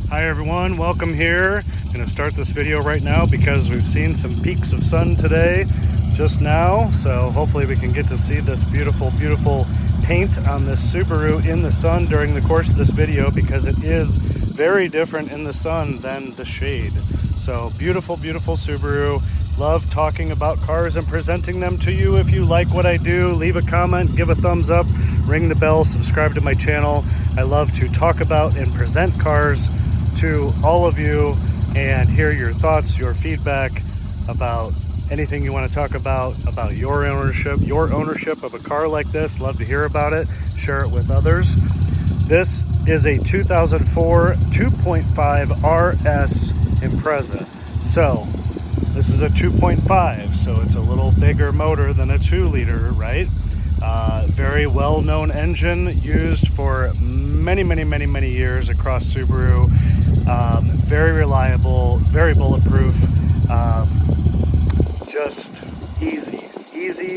Hi everyone, welcome here. I'm going to start this video right now because we've seen some peaks of sun today just now, so hopefully we can get to see this beautiful paint on this Subaru in the sun during the course of this video, because it is very different in the sun than the shade. So beautiful Subaru. Love talking about cars and presenting them to you. If you like what I do, leave a comment, give a thumbs up, ring the bell, subscribe to my channel. I love to talk about and present cars to all of you and hear your thoughts, your feedback about anything you want to talk about your ownership of a car like this. Love to hear about it, share it with others. This is a 2004 2.5RS Impreza. So this is a 2.5, so it's a little bigger motor than a 2-liter, right? Very well-known engine, used for many years across Subaru. Very reliable, very bulletproof, just easy,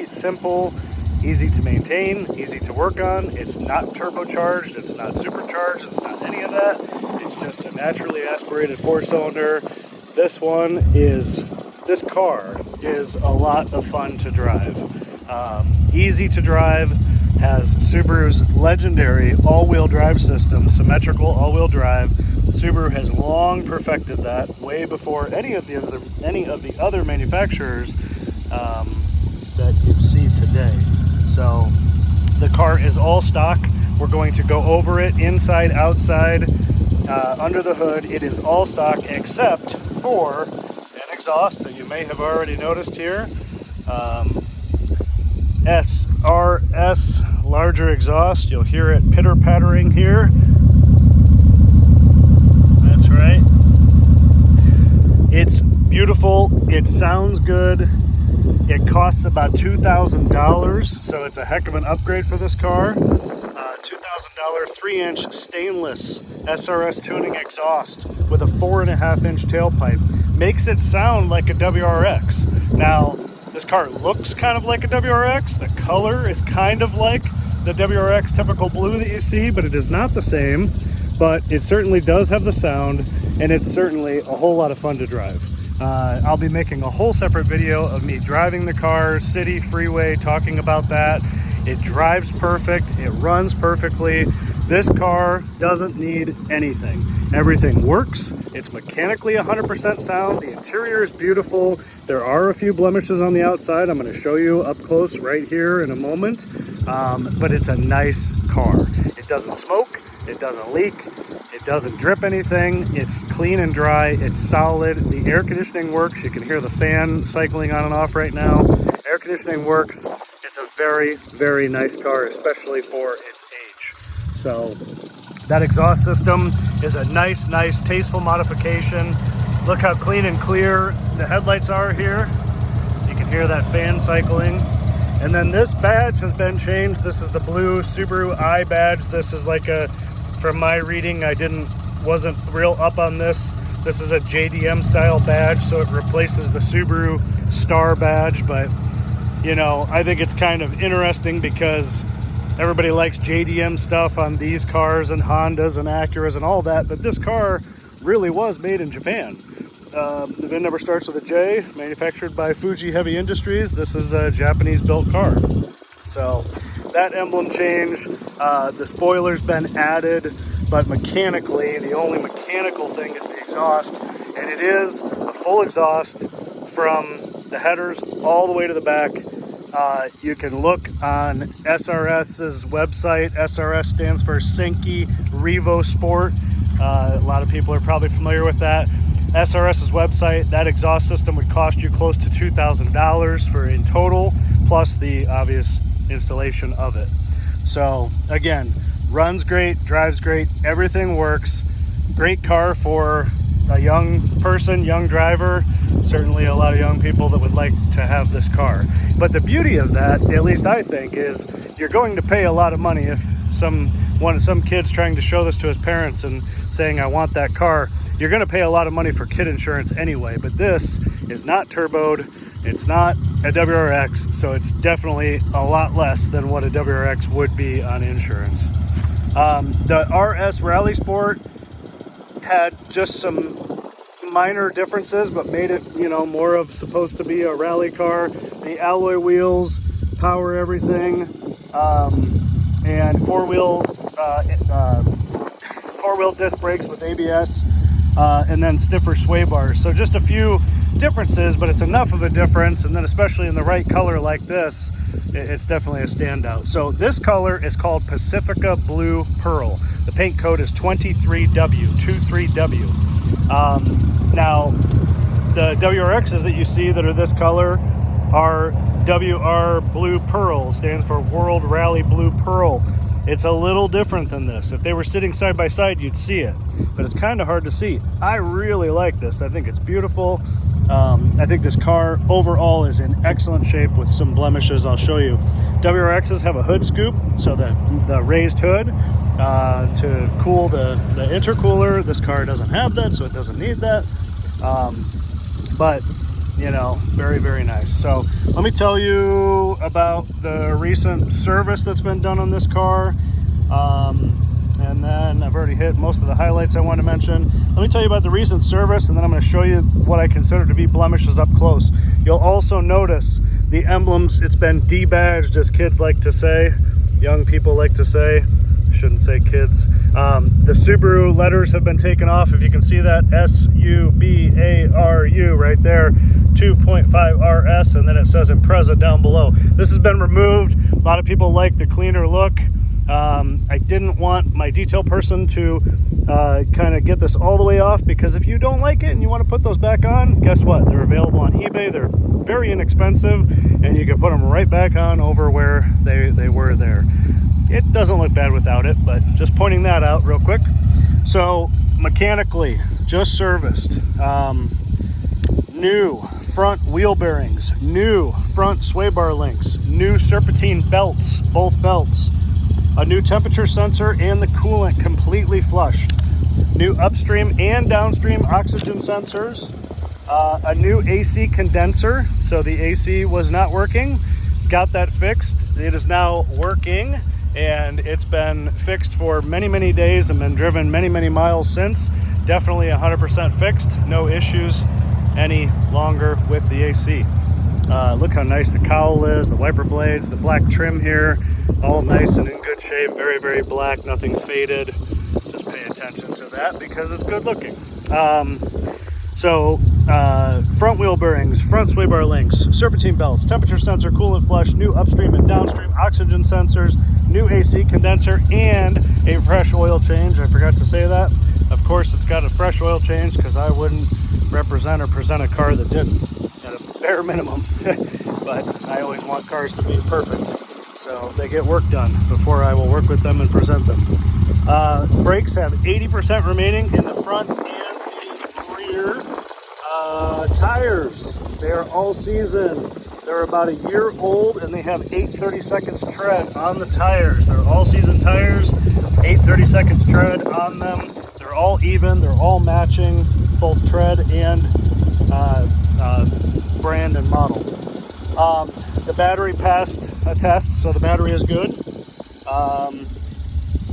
simple, easy to maintain, easy to work on. It's not turbocharged, it's not supercharged, it's not any of that. It's just a naturally aspirated 4-cylinder. This car is a lot of fun to drive. Easy to drive, has Subaru's legendary all-wheel drive system, symmetrical all-wheel drive. Subaru has long perfected that, way before any of the other manufacturers that you see today. So the car is all stock. We're going to go over it inside, outside, under the hood. It is all stock except for an exhaust that you may have already noticed here. SRS larger exhaust. You'll hear it pitter-pattering here. That's right. It's beautiful. It sounds good. It costs about $2,000, so it's a heck of an upgrade for this car. $2,000 3-inch stainless SRS tuning exhaust with a 4.5-inch tailpipe makes it sound like a WRX. Now, this car looks kind of like a WRX. The color is kind of like the WRX typical blue that you see, but it is not the same. But it certainly does have the sound, and it's certainly a whole lot of fun to drive. I'll be making a whole separate video of me driving the car, city, freeway, talking about that. It drives perfect, it runs perfectly. This car doesn't need anything. Everything works. It's mechanically 100% sound. The interior is beautiful. There are a few blemishes on the outside. I'm going to show you up close right here in a moment. But it's a nice car. It doesn't smoke. It doesn't leak. It doesn't drip anything. It's clean and dry. It's solid. The air conditioning works. You can hear the fan cycling on and off right now. Air conditioning works. It's a very nice car, especially for its age. So that exhaust system is a nice, tasteful modification. Look how clean and clear the headlights are here. You can hear that fan cycling. And then this badge has been changed. This is the blue Subaru I badge. This is like from my reading, wasn't real up on this. This is a JDM style badge, so it replaces the Subaru star badge. But you know, I think it's kind of interesting because everybody likes JDM stuff on these cars and Hondas and Acuras and all that, but this car really was made in Japan. The VIN number starts with a J, manufactured by Fuji Heavy Industries. This is a Japanese built car. So that emblem change, the spoiler's been added, but mechanically, the only mechanical thing is the exhaust, and it is a full exhaust from the headers all the way to the back. You can look on SRS's website. SRS stands for Senki Revo Sport. A lot of people are probably familiar with that. SRS's website, that exhaust system would cost you close to $2,000 for in total, plus the obvious installation of it. So again, runs great, drives great, everything works. Great car for a young person, young driver. Certainly a lot of young people that would like to have this car. But the beauty of that, at least I think, is you're going to pay a lot of money if some kid's trying to show this to his parents and saying, I want that car. You're going to pay a lot of money for kid insurance anyway, but this is not turboed. It's not a WRX, so it's definitely a lot less than what a WRX would be on insurance. The RS Rally Sport had just some minor differences, but made it, you know, more of supposed to be a rally car. The alloy wheels, power everything, and four-wheel disc brakes with ABS, and then stiffer sway bars. So just a few differences, but it's enough of a difference, and then especially in the right color like this, it's definitely a standout. So this color is called Pacifica Blue Pearl. The paint code is 23W, 23W. Now, the WRXs that you see that are this color are WR Blue Pearl, stands for World Rally Blue Pearl. It's a little different than this. If they were sitting side by side, you'd see it, but it's kind of hard to see. I really like this. I think it's beautiful. I think this car overall is in excellent shape with some blemishes I'll show you. WRXs have a hood scoop, so the raised hood to cool the intercooler. This car doesn't have that, so it doesn't need that. But, you know, very, very nice. So let me tell you about the recent service that's been done on this car. And then I've already hit most of the highlights I want to mention. Let me tell you about the recent service, and then I'm going to show you what I consider to be blemishes up close. You'll also notice the emblems. It's been debadged, as kids like to say, young people like to say. I shouldn't say kids. The Subaru letters have been taken off. If you can see that, Subaru right there, 2.5RS, and then it says Impreza down below. This has been removed. A lot of people like the cleaner look. I didn't want my detail person to kind of get this all the way off, because if you don't like it and you want to put those back on, guess what? They're available on eBay. They're very inexpensive, and you can put them right back on over where they were there. It doesn't look bad without it, but just pointing that out real quick. So mechanically, just serviced. New front wheel bearings, new front sway bar links, new serpentine belts, both belts, a new temperature sensor and the coolant completely flushed, new upstream and downstream oxygen sensors, a new AC condenser. So the AC was not working, got that fixed. It is now working, and it's been fixed for many, many days and been driven many, many miles since. Definitely 100% fixed, no issues any longer with the AC. Look how nice the cowl is, the wiper blades, the black trim here, all nice and in good shape, very, very black, nothing faded. Just pay attention to that because it's good looking. Front wheel bearings, front sway bar links, serpentine belts, temperature sensor, coolant flush, new upstream and downstream oxygen sensors, new AC condenser, and a fresh oil change. I forgot to say that. Of course, it's got a fresh oil change because I wouldn't represent or present a car that didn't, at a bare minimum. But I always want cars to be perfect, so they get work done before I will work with them and present them. Brakes have 80% remaining in the front and the rear. Tires, they are all season. They're about a year old, and they have 8/32 tread on the tires. They're all season tires, 8/32 tread on them. They're all even, they're all matching, both tread and brand and model. The battery passed a test, so the battery is good.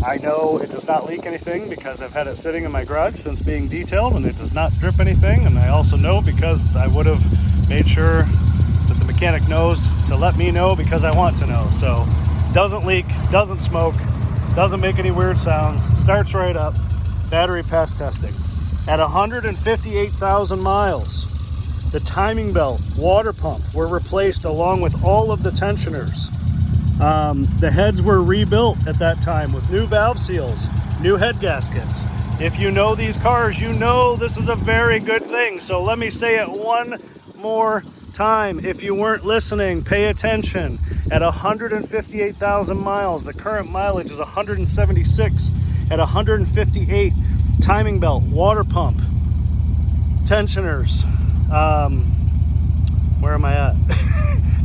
I know it does not leak anything because I've had it sitting in my garage since being detailed, and it does not drip anything. And I also know because I would have made sure that the mechanic knows to let me know because I want to know. So doesn't leak, doesn't smoke, doesn't make any weird sounds, starts right up. Battery passed testing. At 158,000 miles, the timing belt, water pump were replaced along with all of the tensioners. The heads were rebuilt at that time with new valve seals, new head gaskets. If you know these cars, you know this is a very good thing. So let me say it one more time. If you weren't listening, pay attention. At 158,000 miles, the current mileage is 176. At 158, timing belt, water pump, tensioners. Where am I at?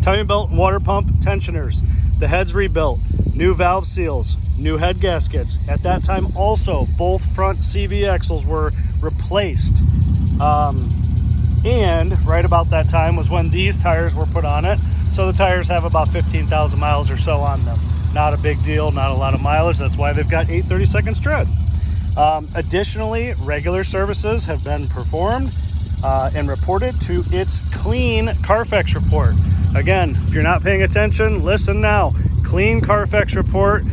Timing belt, water pump, tensioners. The heads rebuilt, new valve seals, new head gaskets. At that time also, both front CV axles were replaced. And right about that time was when these tires were put on it. So the tires have about 15,000 miles or so on them. Not a big deal, not a lot of mileage. That's why they've got 8/32 tread. Additionally, regular services have been performed and reported to its clean Carfax report. Again, if you're not paying attention, listen now. Clean Carfax report,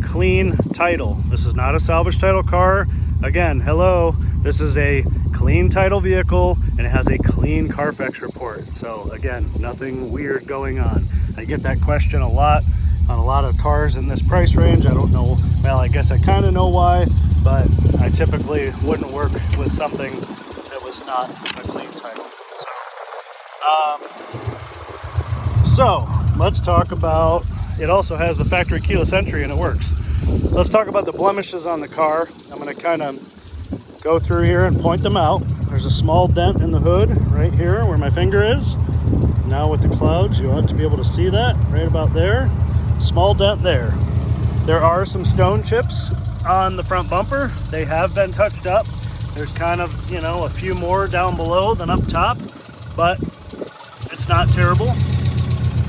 clean title. This is not a salvage title car. Again, hello, this is a clean title vehicle and it has a clean Carfax report. So again, nothing weird going on. I get that question a lot on a lot of cars in this price range. I don't know, well, I guess I kind of know why, but I typically wouldn't work with something that was not a clean title. So let's talk about, it also has the factory keyless entry and it works. Let's talk about the blemishes on the car. I'm going to kind of go through here and point them out. There's a small dent in the hood right here where my finger is. Now with the clouds, you ought to be able to see that right about there. Small dent there. There are some stone chips on the front bumper. They have been touched up. There's kind of, you know, a few more down below than up top, but it's not terrible.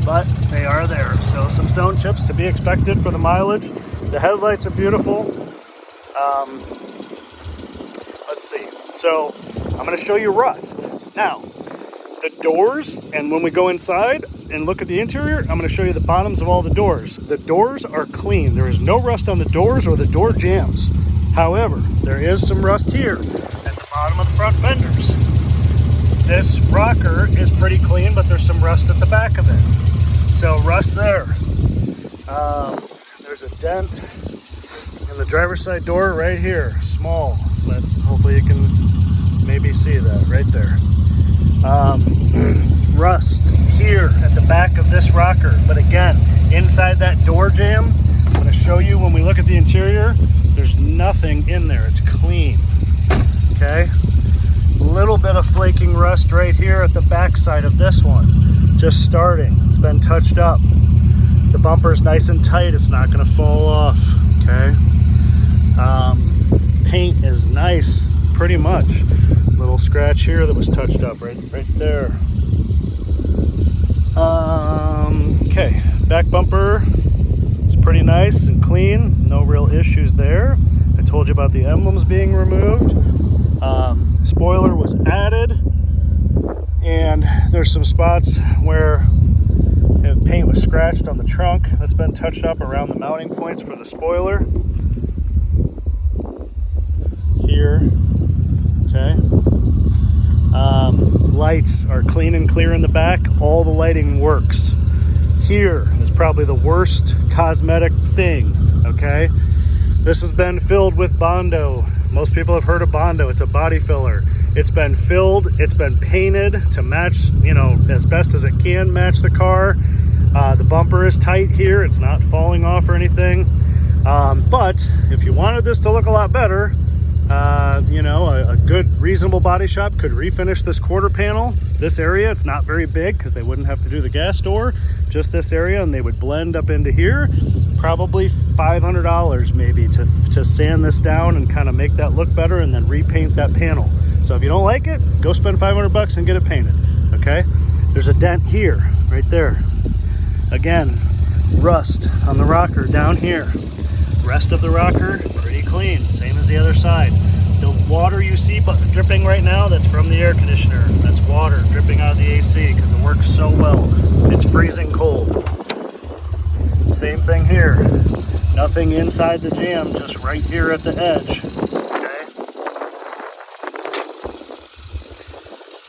But they are there. So some stone chips to be expected for the mileage. The headlights are beautiful. Let's see. So I'm going to show you rust. Now, the doors, and when we go inside and look at the interior, I'm going to show you the bottoms of all the doors. The doors are clean. There is no rust on the doors or the door jambs. However, there is some rust here at the bottom of the front fenders. This rocker is pretty clean, but there's some rust at the back of it. So rust there. There's a dent in the driver's side door right here, small, but hopefully you can maybe see that right there. Rust here at the back of this rocker, but again, inside that door jamb, I'm going to show you when we look at the interior, there's nothing in there. It's clean. Okay, a little bit of flaking rust right here at the back side of this one. Just starting. It's been touched up. The bumper's nice and tight. It's not going to fall off. Okay. Paint is nice, pretty much. Little scratch here that was touched up right there. Okay. Back bumper is pretty nice and clean. No real issues there. I told you about the emblems being removed. Spoiler was added. And there's some spots where paint was scratched on the trunk. That's been touched up around the mounting points for the spoiler. Here. Okay. Lights are clean and clear in the back. All the lighting works. Here is probably the worst cosmetic thing. Okay. This has been filled with Bondo. Most people have heard of Bondo. It's a body filler. It's been filled, it's been painted to match, you know, as best as it can match the car. The bumper is tight here, it's not falling off or anything. But if you wanted this to look a lot better, you know, a good reasonable body shop could refinish this quarter panel. This area, it's not very big because they wouldn't have to do the gas door, just this area, and they would blend up into here. Probably $500 maybe to sand this down and kind of make that look better and then repaint that panel. So if you don't like it, go spend $500 and get it painted. Okay, there's a dent here, right there. Again, rust on the rocker down here. Rest of the rocker, pretty clean, same as the other side. The water you see dripping right now, that's from the air conditioner. That's water dripping out of the AC because it works so well. It's freezing cold. Same thing here. Nothing inside the jam, just right here at the edge.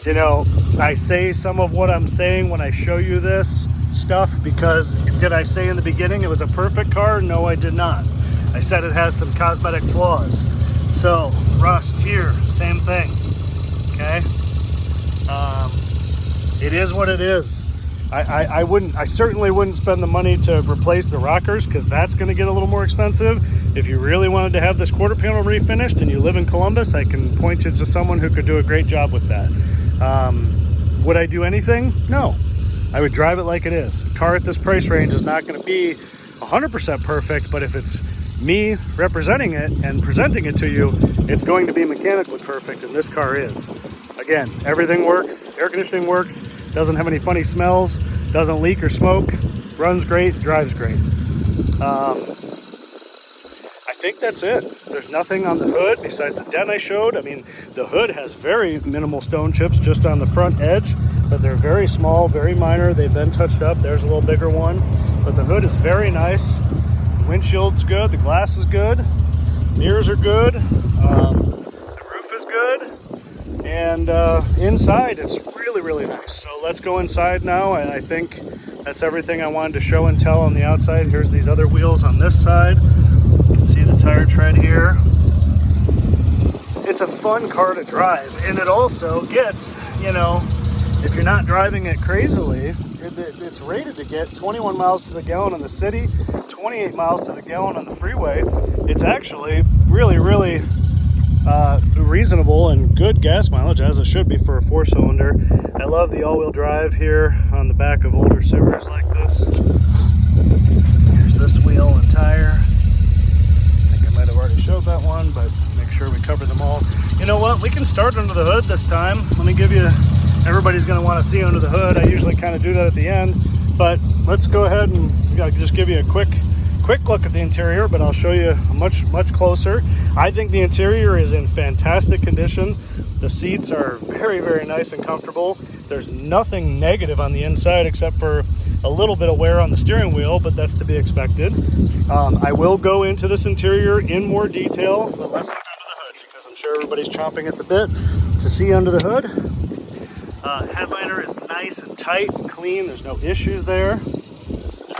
You know, I say some of what I'm saying when I show you this stuff because did I say in the beginning it was a perfect car? No, I did not. I said it has some cosmetic flaws. So, rust here, same thing. Okay? It is what it is. I certainly wouldn't spend the money to replace the rockers because that's going to get a little more expensive. If you really wanted to have this quarter panel refinished and you live in Columbus, I can point you to someone who could do a great job with that. Would I do anything? No. I would drive it like it is. A car at this price range is not going to be 100% perfect, but if it's me representing it and presenting it to you, it's going to be mechanically perfect, and this car is. Again, everything works, air conditioning works, doesn't have any funny smells, doesn't leak or smoke, runs great, drives great. I think that's it. There's nothing on the hood besides the dent I showed. I mean, the hood has very minimal stone chips just on the front edge, but they're very small, very minor. They've been touched up. There's a little bigger one, but the hood is very nice. The windshield's good. The glass is good. Mirrors are good. The roof is good. And inside, it's really, really nice. So let's go inside now, and I think that's everything I wanted to show and tell on the outside. Here's these other wheels on this side. You can see the tire tread here. It's a fun car to drive, and it also gets, you know, if you're not driving it crazily, it's rated to get 21 miles to the gallon in the city, 28 miles to the gallon on the freeway. It's actually really, really reasonable and good gas mileage, as it should be for a 4-cylinder. I love the all-wheel drive here on the back of older Subarus like this. Here's this wheel and tire. I think I might have already showed that one, but make sure we cover them all. You know what? We can start under the hood this time. Let me give you, everybody's going to want to see under the hood. I usually kind of do that at the end, but let's go ahead and just give you a quick look at the interior, but I'll show you much closer. I think the interior is in fantastic condition. The seats are very, very nice and comfortable. There's nothing negative on the inside except for a little bit of wear on the steering wheel, but that's to be expected. I will go into this interior in more detail, but let's look under the hood because I'm sure everybody's chomping at the bit to see under the hood. Headliner is nice and tight and clean. There's no issues there.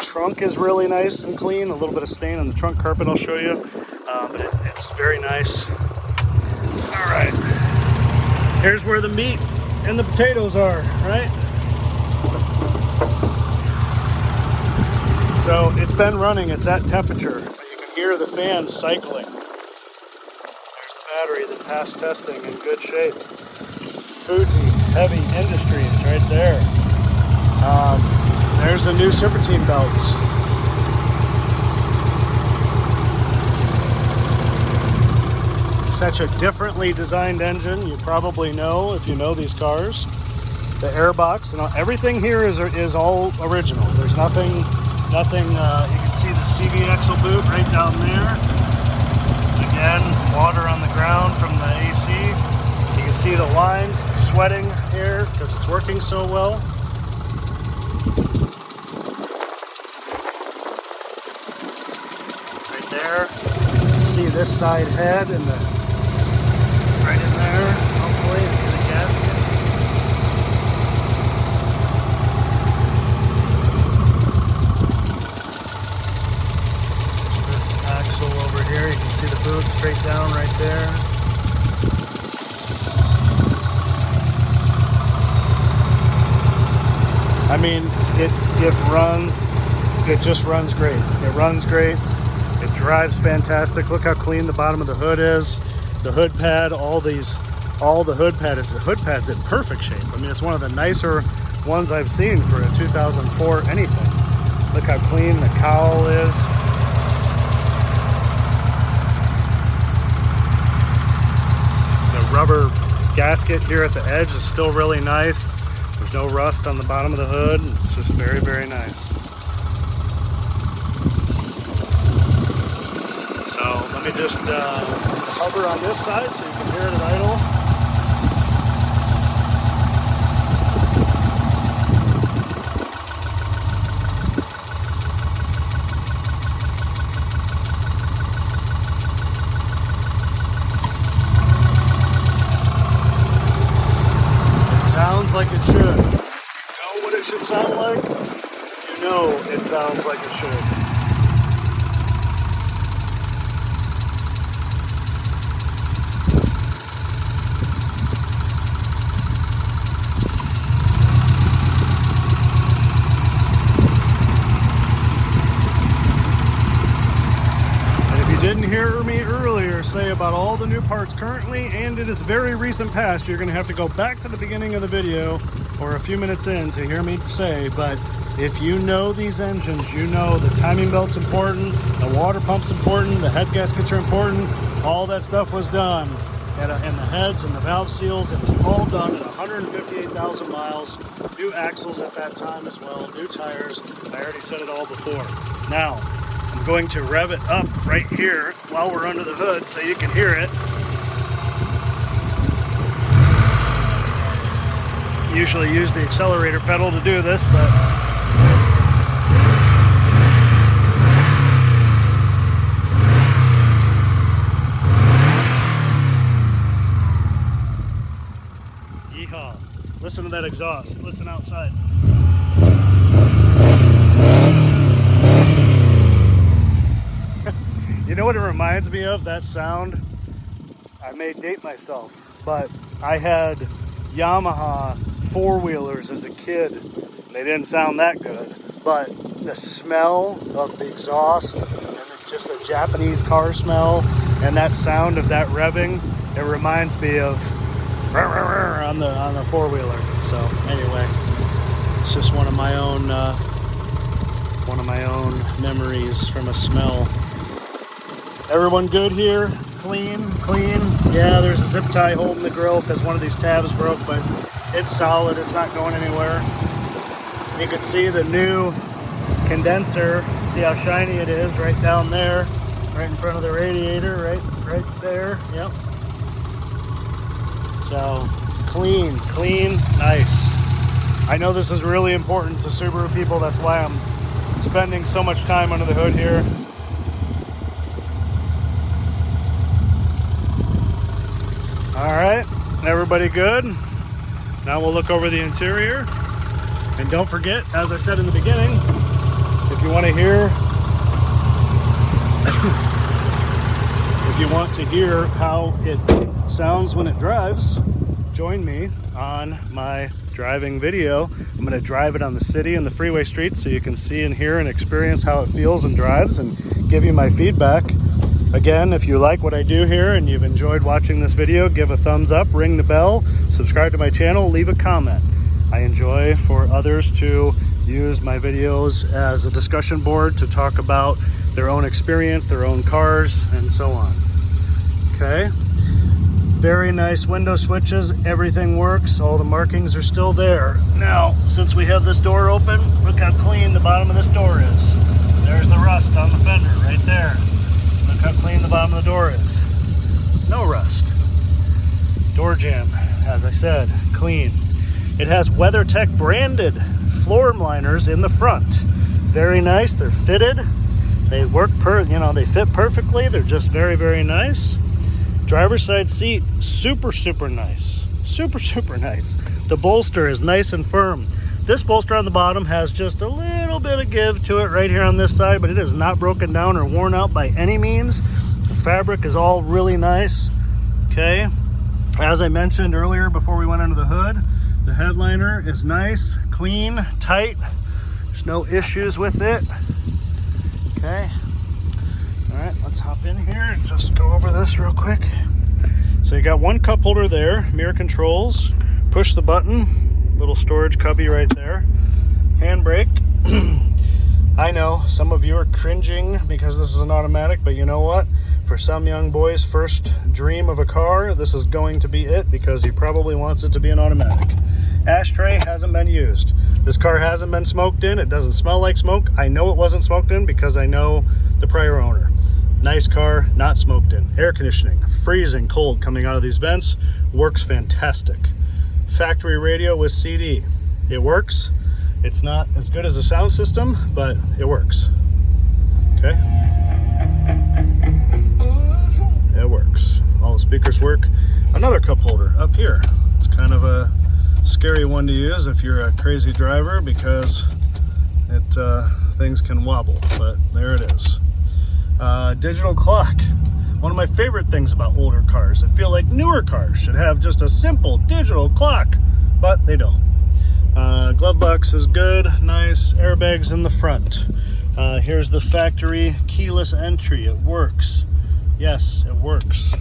Trunk is really nice and clean. A little bit of stain on the trunk carpet I'll show you, but it's very nice. All right, here's where the meat and the potatoes are, right? So it's been running, it's at temperature, but you can hear the fan cycling. There's the battery that passed testing in good shape. Fuji Heavy Industries right there. There's the new Super Team belts. Such a differently designed engine. You probably know if you know these cars. The airbox and everything here is all original. There's nothing. You can see the CV axle boot right down there. Again, water on the ground from the AC. You can see the lines sweating here because it's working so well. There, you can see this side head and the right in there. Hopefully, you see the gasket. There's this axle over here. You can see the boot straight down right there. I mean, it runs. It just runs great. It runs great. It drives fantastic. Look how clean the bottom of the hood is. The hood pad, all the hood pad's in perfect shape. I mean, it's one of the nicer ones I've seen for a 2004 anything. Look how clean the cowl is. The rubber gasket here at the edge is still really nice. There's no rust on the bottom of the hood. It's just very, very nice. So let me just hover on this side so you can hear it at idle. It sounds like it should. You know what it should sound like? You know it sounds like it should. Didn't hear me earlier say about all the new parts currently and in its very recent past, you're going to have to go back to the beginning of the video or a few minutes in to hear me say, but if you know these engines, you know the timing belt's important, the water pump's important, the head gaskets are important, all that stuff was done. And the heads and the valve seals, it was all done at 158,000 miles, new axles at that time as well, new tires. I already said it all before. Now, I'm going to rev it up right here while we're under the hood so you can hear it. Usually use the accelerator pedal to do this, but yeehaw. Listen to that exhaust. Listen outside. You know what it reminds me of, that sound? I may date myself, but I had Yamaha four-wheelers as a kid. They didn't sound that good, but the smell of the exhaust and just a Japanese car smell and that sound of that revving, it reminds me of on the four-wheeler. So anyway, it's just one of my own memories from a smell. Everyone good here? Clean. Yeah, there's a zip tie holding the grill because one of these tabs broke, but it's solid. It's not going anywhere. You can see the new condenser. See how shiny it is right down there, right in front of the radiator, right there. Yep. So clean, nice. I know this is really important to Subaru people. That's why I'm spending so much time under the hood here. All right, everybody good? Now we'll look over the interior. And don't forget, as I said in the beginning, if you want to hear how it sounds when it drives, join me on my driving video. I'm going to drive it on the city and the freeway streets so you can see and hear and experience how it feels and drives and give you my feedback. Again, if you like what I do here and you've enjoyed watching this video, give a thumbs up, ring the bell, subscribe to my channel, leave a comment. I enjoy for others to use my videos as a discussion board to talk about their own experience, their own cars, and so on. Okay. Very nice window switches. Everything works. All the markings are still there. Now, since we have this door open, look how clean the bottom of this door is. There's the rust on the fender right there. Look how clean the bottom of the door is. No rust. Door jamb, as I said, clean. It has WeatherTech branded floor liners in the front. Very nice. They're fitted. They work they fit perfectly. They're just very nice. Driver's side seat, super nice. Super nice. The bolster is nice and firm. This bolster on the bottom has just a little bit of give to it right here on this side, but it is not broken down or worn out by any means. The fabric is all really nice. Okay. As I mentioned earlier before we went under the hood, the headliner is nice, clean, tight. There's no issues with it. Okay. All right, let's hop in here and just go over this real quick. So you got one cup holder there, mirror controls, push the button, little storage cubby right there, handbrake. I know some of you are cringing because this is an automatic, but you know what? For some young boy's first dream of a car, this is going to be it because he probably wants it to be an automatic. Ashtray hasn't been used. This car hasn't been smoked in. It doesn't smell like smoke. I know it wasn't smoked in because I know the prior owner. Nice car, not smoked in. Air conditioning, freezing cold coming out of these vents, works fantastic. Factory radio with CD. It works. It's not as good as a sound system, but it works. Okay? It works. All the speakers work. Another cup holder up here. It's kind of a scary one to use if you're a crazy driver because things can wobble, but there it is. Digital clock. One of my favorite things about older cars. I feel like newer cars should have just a simple digital clock, but they don't. Glove box is good, nice. Airbags in the front. Here's the factory keyless entry. It works. Yes, it works.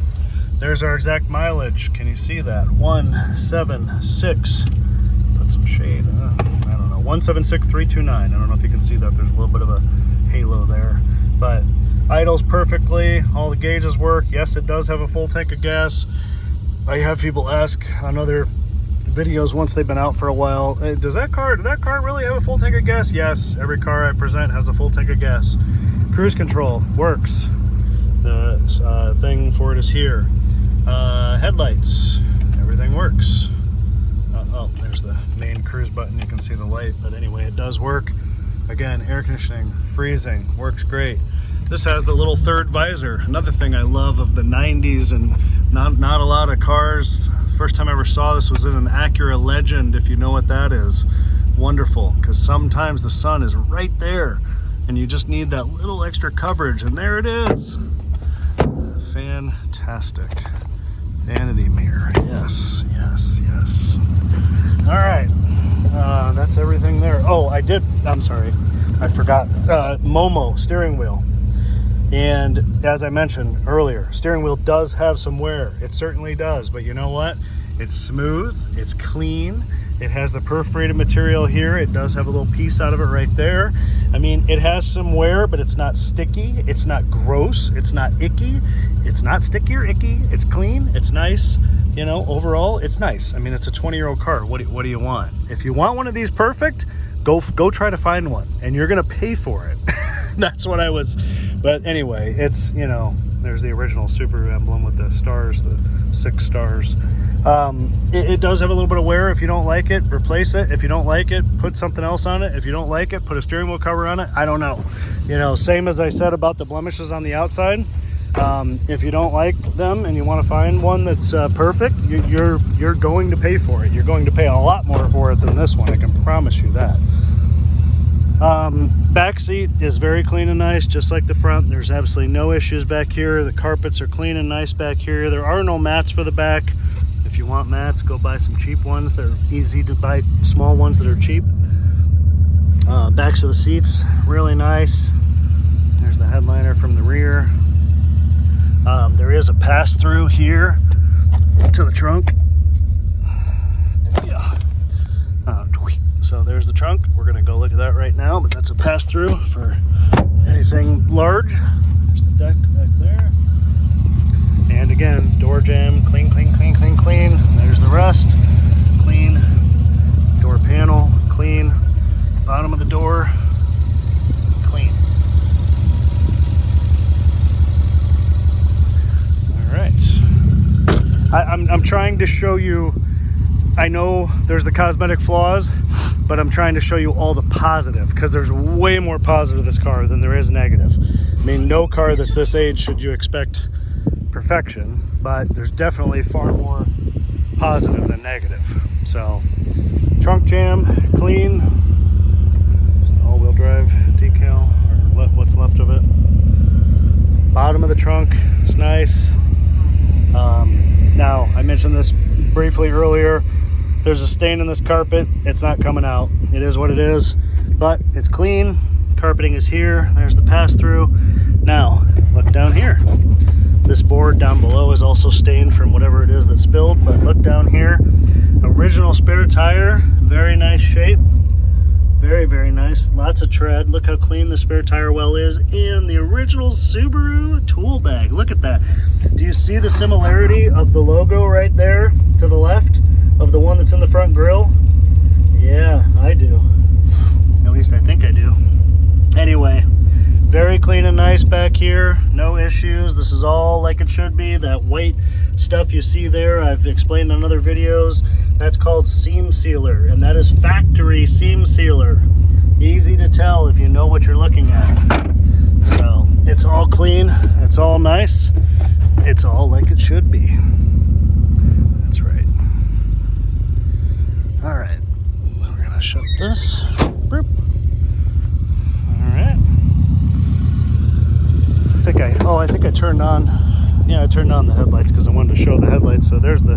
There's our exact mileage. Can you see that? 176. Put some shade. I don't know. 176,329. I don't know if you can see that. There's a little bit of a halo there, but idles perfectly. All the gauges work. Yes, it does have a full tank of gas. I have people ask on other videos once they've been out for a while, hey, did that car really have a full tank of gas? Yes, every car I present has a full tank of gas. Cruise control works. The thing for it is here. Headlights, everything works. Oh, there's the main cruise button. You can see the light, but anyway, it does work. Again, air conditioning, freezing, works great. This has the little third visor. Another thing I love of the 90s, and not a lot of cars. First time I ever saw this was in an Acura Legend, if you know what that is. Wonderful, because sometimes the sun is right there and you just need that little extra coverage, and there it is. Fantastic. Vanity mirror, yes, yes, yes. All right, that's everything there. Oh, I'm sorry, I forgot. Momo steering wheel. And as I mentioned earlier, steering wheel does have some wear. It certainly does, but you know what? It's smooth, it's clean. It has the perforated material here. It does have a little piece out of it right there. I mean, it has some wear, but it's not sticky. It's not gross. It's not icky. It's not sticky or icky. It's clean. It's nice. You know, overall, it's nice. I mean, it's a 20-year-old car. What do you want? If you want one of these perfect, go try to find one, and you're gonna pay for it. That's what I was. But anyway, it's, you know, there's the original Subaru emblem with the stars, the 6 stars. It does have a little bit of wear. If you don't like it, replace it. If you don't like it, put something else on it. If you don't like it, put a steering wheel cover on it. I don't know. You know, same as I said about the blemishes on the outside. If you don't like them and you want to find one that's perfect, you're going to pay for it. You're going to pay a lot more for it than this one. I can promise you that. Back seat is very clean and nice, just like the front. There's absolutely no issues back here. The carpets are clean and nice back here. There are no mats for the back. If you want mats, go buy some cheap ones. They're easy to buy, small ones that are cheap. Backs of the seats, really nice. There's the headliner from the rear. There is a pass-through here to the trunk. Yeah. So there's the trunk. We're gonna go look at that right now, but that's a pass-through for anything large. There's the deck back there. And again, door jamb, clean, clean, clean, clean, clean. There's the rest, clean. Door panel, clean. Bottom of the door, clean. All right. I'm trying to show you, I know there's the cosmetic flaws, but I'm trying to show you all the positive, because there's way more positive to this car than there is negative. I mean, no car that's this age should you expect perfection, but there's definitely far more positive than negative. So, trunk jam, clean. Just the all-wheel drive decal, or what's left of it. Bottom of the trunk is nice. Now, I mentioned this briefly earlier. There's a stain in this carpet. It's not coming out. It is what it is, but it's clean. Carpeting is here. There's the pass-through. Now, look down here. This board down below is also stained from whatever it is that spilled, but look down here. Original spare tire, very nice shape. Very, very nice. Lots of tread. Look how clean the spare tire well is. And the original Subaru tool bag. Look at that. Do you see the similarity of the logo right there to the left of the one that's in the front grille? Yeah, I do. At least I think I do. Anyway, very clean and nice back here. No issues. This is all like it should be. That white stuff you see there, I've explained in other videos. That's called seam sealer, and that is factory seam sealer. Easy to tell if you know what you're looking at. So it's all clean. It's all nice. It's all like it should be. That's right. All right. We're gonna shut this. Boop. All right. I think I turned on, yeah, I turned on the headlights because I wanted to show the headlights. So there's the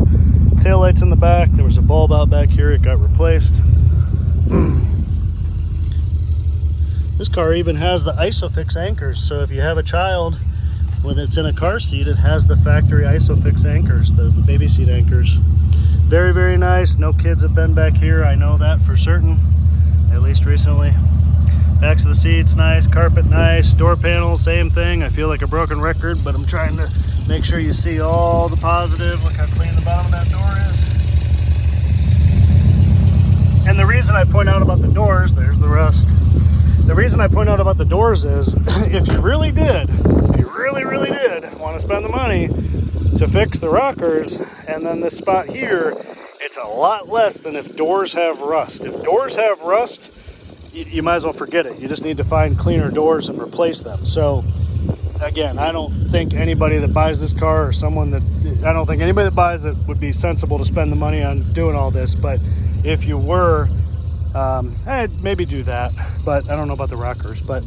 taillights in the back. There was a bulb out back here. It got replaced. This car even has the ISOFIX anchors. So if you have a child when it's in a car seat, it has the factory ISOFIX anchors, the baby seat anchors. Very, very nice. No kids have been back here. I know that for certain, at least recently. Backs of the seats, nice. Carpet, nice. Door panel, same thing. I feel like a broken record, but I'm trying to make sure you see all the positive. Look how clean the bottom of that door is. And the reason I point out about the doors, there's the rust. the reason I point out about the doors is if you really did want to spend the money to fix the rockers and then this spot here, it's a lot less than if doors have rust. If doors have rust, you might as well forget it. You just need to find cleaner doors and replace them. So again, I don't think anybody that buys this car, or I don't think anybody that buys it would be sensible to spend the money on doing all this. But if you were, I'd maybe do that, but I don't know about the rockers. But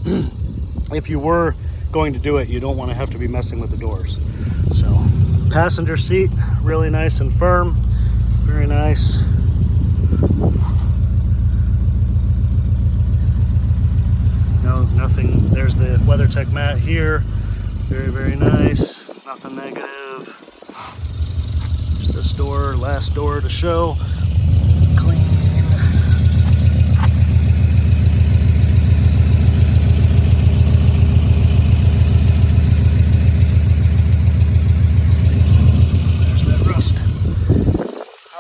if you were going to do it, you don't want to have to be messing with the doors. So passenger seat, really nice and firm, very nice. No, nothing. There's the WeatherTech mat here, very, very nice, nothing negative. Just this door, last door to show. Clean.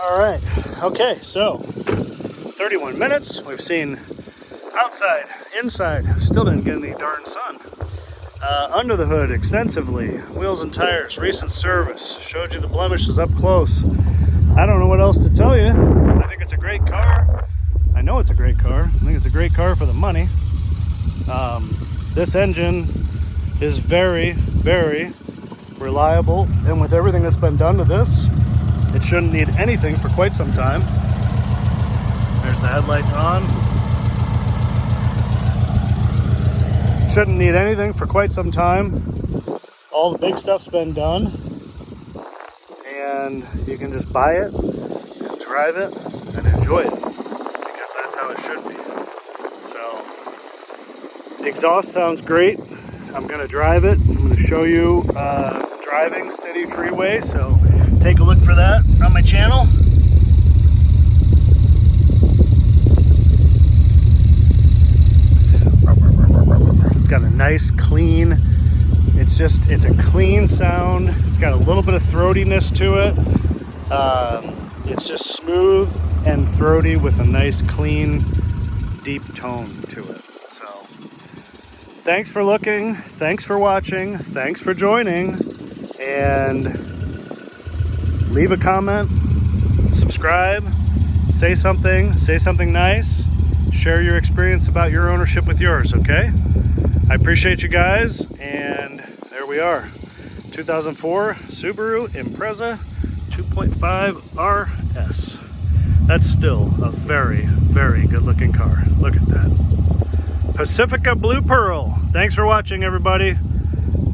All right, okay, so 31 minutes. We've seen outside, inside, still didn't get any darn sun. Under the hood extensively, wheels and tires, recent service, showed you the blemishes up close. I don't know what else to tell you. I think it's a great car. I know it's a great car. I think it's a great car for the money. This engine is very, very reliable, and with everything that's been done to this, it shouldn't need anything for quite some time. There's the headlights on. Shouldn't need anything for quite some time. All the big stuff's been done. And you can just buy it and drive it and enjoy it. Because that's how it should be. So, the exhaust sounds great. I'm gonna drive it. I'm gonna show you driving city freeway. So, take a look for that on my channel. It's got a nice clean, it's a clean sound. It's got a little bit of throatiness to it. It's just smooth and throaty with a nice clean, deep tone to it. So thanks for looking, thanks for watching, thanks for joining, and leave a comment, subscribe, say something nice, share your experience about your ownership with yours, okay? I appreciate you guys, and there we are. 2004 Subaru Impreza 2.5RS. That's still a very, very good looking car. Look at that. Pacifica Blue Pearl. Thanks for watching, everybody.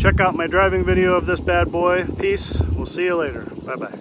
Check out my driving video of this bad boy. Peace. We'll see you later. Bye-bye.